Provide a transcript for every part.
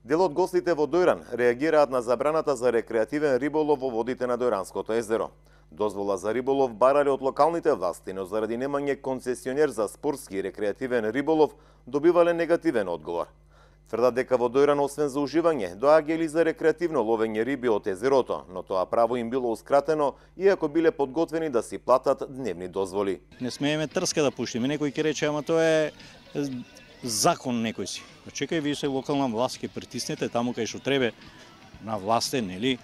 Дел од гостите во Дојран реагираат на забраната за рекреативен риболов во водите на Дојранското езеро. Дозвола за риболов барале од локалните власти, но заради немање концесионер за спортски и рекреативен риболов добивале негативен одговор. Тврдат дека во Дојран освен за уживање, доаѓали за рекреативно ловење риби од езерото, но тоа право им било ускратено, иако биле подготвени да си платат дневни дозволи. Не смееме трска да пуштиме, некој ќе рече, ама тоа е закон некој си. Чекај, вие се локална власт, ќе притиснете таму кај што требе на власте, нели?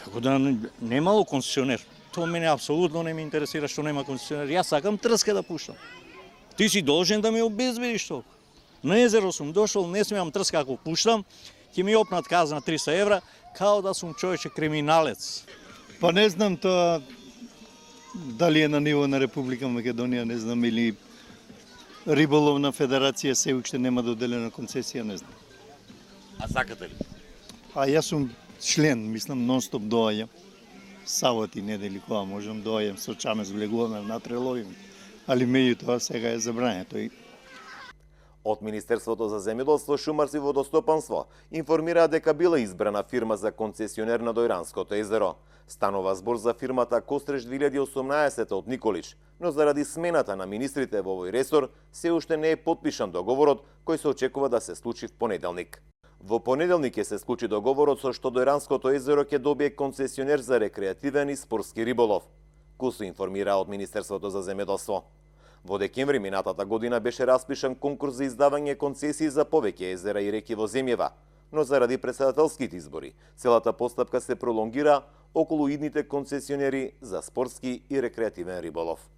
Како да немало концесионер. Тоа мене апсолутно не ме интересира што нема концесионер. Јас сакам трска да пуштам. Ти си должен да ми обезбедиш тоа. На езеро сум дошол, не смеам трска ако пуштам, ќе ми опнат казна 300 евра, као да сум човече криминалец. Па не знам тоа дали е на ниво на Република Македонија, не знам, или Риболовна федерација се уште нема доделена концесија, не знам. А сакате ли? А јас сум член, мислам, нон-стоп доаѓам. Саботи, недели, кога можам доаѓам, со чаме зблегуваме, внатре ловим. Али меѓутоа сега е забрането. Од Министерството за земјоделство, шумарство и водостопанство информира дека била избрана фирма за концесионер на Дојранското езеро. Станува збор за фирмата Костреж 2018 од Николич, но заради смената на министрите во овој ресор, се уште не е потпишан договорот кој се очекува да се случи в понеделник. Во понеделник ќе се склучи договорот со што Дојранското езеро ќе добие концесионер за рекреативен и спортски риболов. КУСУ информира од Министерството за земјоделство. Во декември минатата година беше распишан конкурс за издавање концесии за повеќе езера и реки во земјава, но заради претседателските избори, целата постапка се пролонгира околу идните концесионери за спортски и рекреативен риболов.